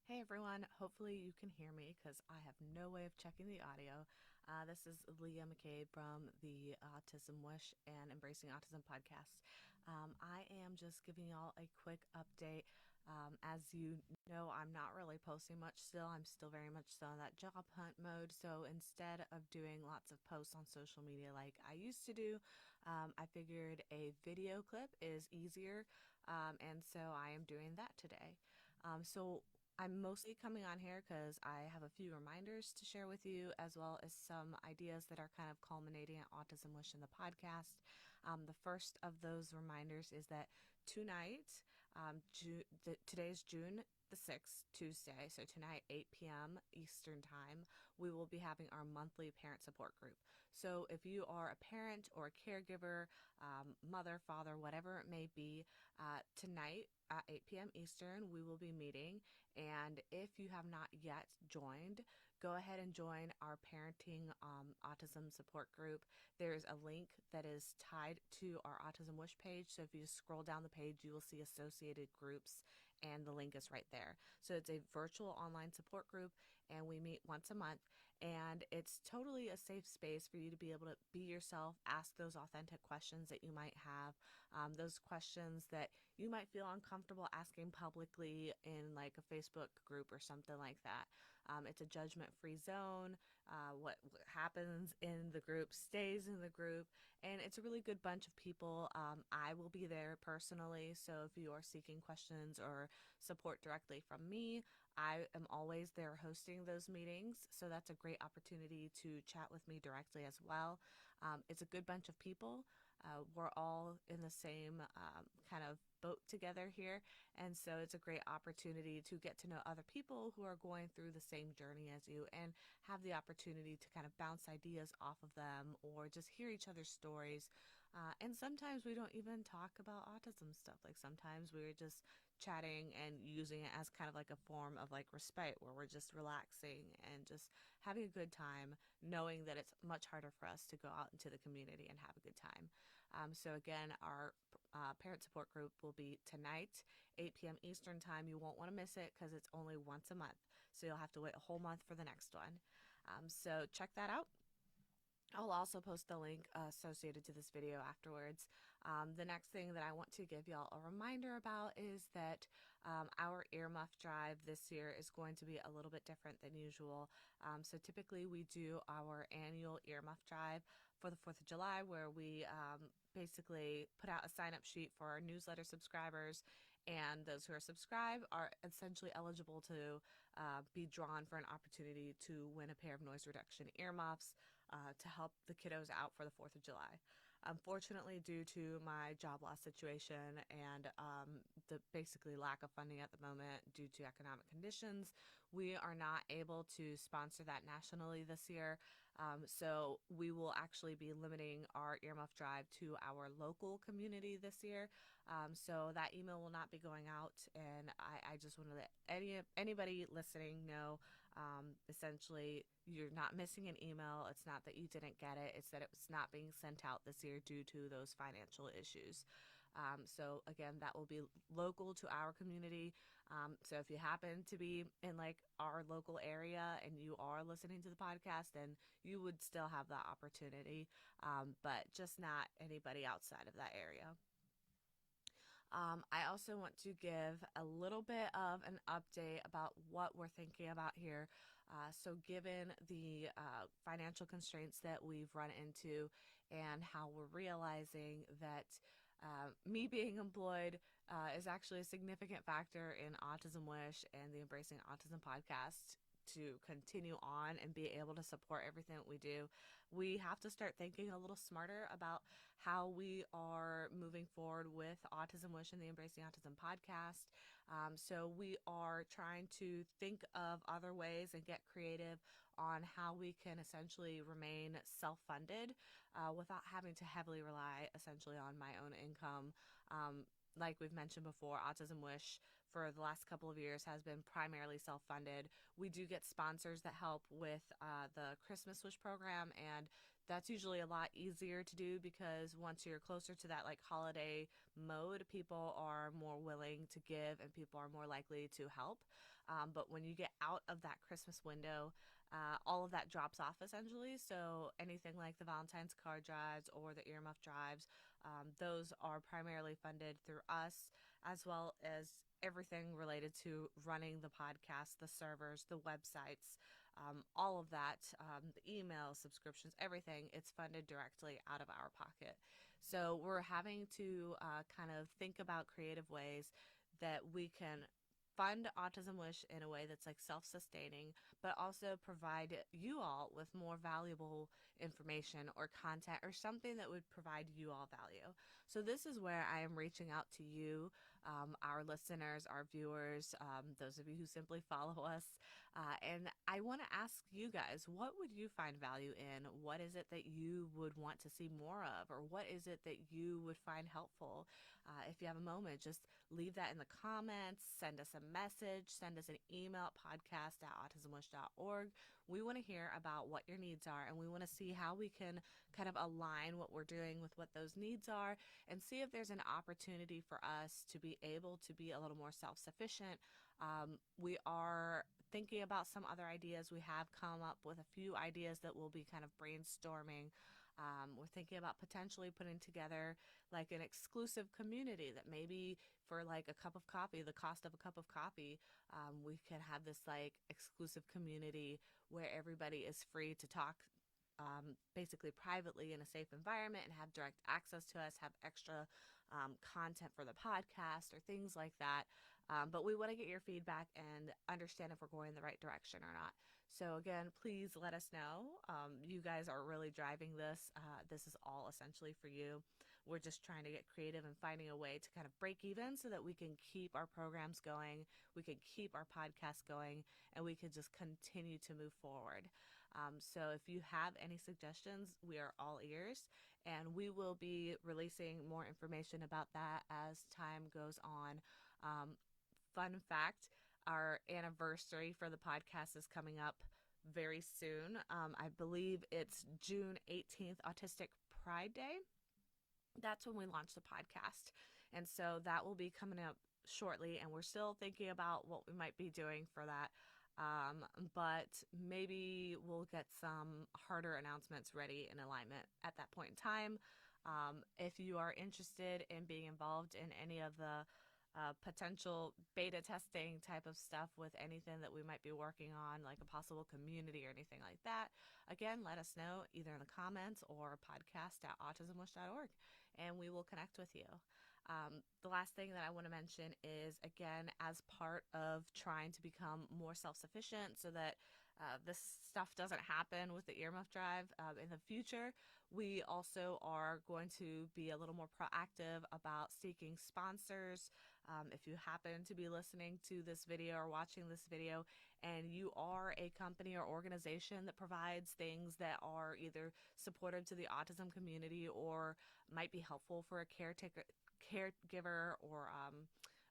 Hey everyone, hopefully you can hear me because I have no way of checking the audio. This is Leah McCabe from the Autism Wish and Embracing Autism podcast. I am just giving y'all a quick update. As you know, I'm not really posting much still. I'm still very much still in that job hunt mode. So instead of doing lots of posts on social media like I used to do, I figured a video clip is easier. And so I am doing that today. So I'm mostly coming on here because I have a few reminders to share with you, as well as some ideas that are kind of culminating at Autism Wish in the podcast. The first of those reminders is that tonight, today's June the 6th, Tuesday, so tonight, 8 p.m. Eastern Time, we will be having our monthly parent support group. So if you are a parent or a caregiver, mother, father, whatever it may be, tonight at 8 p.m. Eastern, we will be meeting. And if you have not yet joined, go ahead and join our parenting autism support group. There's a link that is tied to our Autism Wish page. So if you just scroll down the page, you will see associated groups, and the link is right there. So it's a virtual online support group, and we meet once a month. And it's totally a safe space for you to be able to be yourself, ask those authentic questions that you might have, those questions that you might feel uncomfortable asking publicly in like a Facebook group or something like that. It's a judgment-free zone. What happens in the group stays in the group, and it's a really good bunch of people. I will be there personally, so if you are seeking questions or support directly from me, I am always there hosting those meetings, so that's a great opportunity to chat with me directly as well. It's a good bunch of people. We're all in the same kind of boat together here, and so it's a great opportunity to get to know other people who are going through the same journey as you and have the opportunity to kind of bounce ideas off of them or just hear each other's stories. And sometimes we don't even talk about autism stuff. Like sometimes we're just chatting and using it as kind of like a form of like respite where we're just relaxing and just having a good time, knowing that it's much harder for us to go out into the community and have a good time. So again, our parent support group will be tonight, 8 p.m. Eastern Time. You won't want to miss it because it's only once a month. So you'll have to wait a whole month for the next one. So check that out. I'll also post the link associated to this video afterwards. The next thing that I want to give y'all a reminder about is that our earmuff drive this year is going to be a little bit different than usual. So typically we do our annual earmuff drive for the 4th of July where we basically put out a sign-up sheet for our newsletter subscribers, and those who are subscribed are essentially eligible to be drawn for an opportunity to win a pair of noise reduction earmuffs to help the kiddos out for the 4th of July. Unfortunately, due to my job loss situation and the basically lack of funding at the moment due to economic conditions, we are not able to sponsor that nationally this year. So we will actually be limiting our earmuff drive to our local community this year. So that email will not be going out, and I just want to let anybody listening know, essentially, you're not missing an email. It's not that you didn't get it. It's that it's not being sent out this year due to those financial issues. So again, that will be local to our community. So if you happen to be in like our local area and you are listening to the podcast, then you would still have that opportunity, but just not anybody outside of that area. I also want to give a little bit of an update about what we're thinking about here. So, given the financial constraints that we've run into and how we're realizing that me being employed is actually a significant factor in Autism Wish and the Embracing Autism podcast to continue on and be able to support everything that we do, we have to start thinking a little smarter about how we are moving forward with Autism Wish and the Embracing Autism podcast. So we are trying to think of other ways and get creative on how we can essentially remain self-funded without having to heavily rely essentially on my own income. Like we've mentioned before, Autism Wish for the last couple of years has been primarily self-funded. We do get sponsors that help with the Christmas Wish program, and that's usually a lot easier to do because once you're closer to that like holiday mode, people are more willing to give and people are more likely to help. But when you get out of that Christmas window, all of that drops off essentially. So anything like the Valentine's card drives or the earmuff drives, those are primarily funded through us, as well as everything related to running the podcast, the servers, the websites, all of that, the email subscriptions, everything, it's funded directly out of our pocket. So we're having to kind of think about creative ways that we can fund Autism Wish in a way that's like self-sustaining, but also provide you all with more valuable information or content or something that would provide you all value. So this is where I am reaching out to you, our listeners, our viewers, those of you who simply follow us. And I want to ask you guys, what would you find value in? What is it that you would want to see more of? Or what is it that you would find helpful? If you have a moment, just leave that in the comments, send us a message, send us an email at podcast@autismwish.org. We want to hear about what your needs are, and we want to see how we can kind of align what we're doing with what those needs are and see if there's an opportunity for us to be able to be a little more self-sufficient. We are thinking about some other ideas. We have come up with a few ideas that we'll be kind of brainstorming. We're thinking about potentially putting together like an exclusive community that maybe for like a cup of coffee, the cost of a cup of coffee, we can have this like exclusive community where everybody is free to talk basically privately in a safe environment and have direct access to us, have extra content for the podcast or things like that. But we want to get your feedback and understand if we're going in the right direction or not. So again, please let us know. You guys are really driving this. This is all essentially for you. We're just trying to get creative and finding a way to kind of break even so that we can keep our programs going, we can keep our podcast going, and we can just continue to move forward. So if you have any suggestions, we are all ears, and we will be releasing more information about that as time goes on. Fun fact, our anniversary for the podcast is coming up very soon. I believe it's June 18th, Autistic Pride Day. That's when we launch the podcast. And so that will be coming up shortly, and we're still thinking about what we might be doing for that. But maybe we'll get some harder announcements ready in alignment at that point in time. If you are interested in being involved in any of the potential beta testing type of stuff with anything that we might be working on, like a possible community or anything like that, again, let us know either in the comments or podcast@autismwish.org, and we will connect with you. The last thing that I want to mention is, again, as part of trying to become more self-sufficient so that this stuff doesn't happen with the earmuff drive in the future, we also are going to be a little more proactive about seeking sponsors. If you happen to be listening to this video or watching this video and you are a company or organization that provides things that are either supportive to the autism community or might be helpful for a caregiver or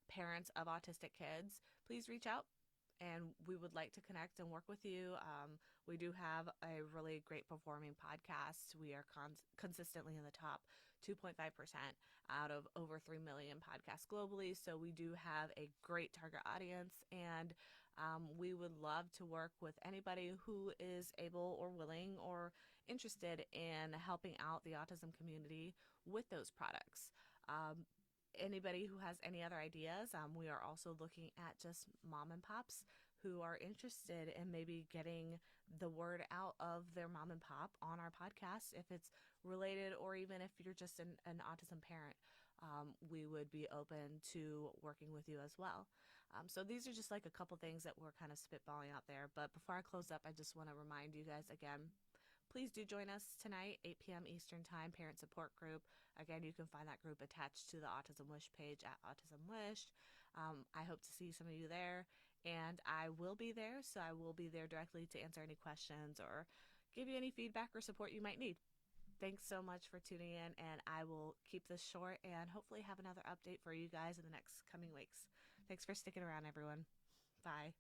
parents of autistic kids, please reach out and we would like to connect and work with you. We do have a really great performing podcast. We are consistently in the top 2.5% out of over 3 million podcasts globally. So we do have a great target audience, and we would love to work with anybody who is able or willing or interested in helping out the autism community with those products. Anybody who has any other ideas, we are also looking at just mom and pops who are interested in maybe getting the word out of their mom and pop on our podcast. If it's related, or even if you're just an autism parent, we would be open to working with you as well. So these are just like a couple things that we're kind of spitballing out there. But before I close up, I just want to remind you guys again, please do join us tonight, 8 p.m. Eastern Time, Parent Support Group. Again, you can find that group attached to the Autism Wish page at Autism Wish. I hope to see some of you there, and I will be there, so I will be there directly to answer any questions or give you any feedback or support you might need. Thanks so much for tuning in, and I will keep this short and hopefully have another update for you guys in the next coming weeks. Thanks for sticking around, everyone. Bye.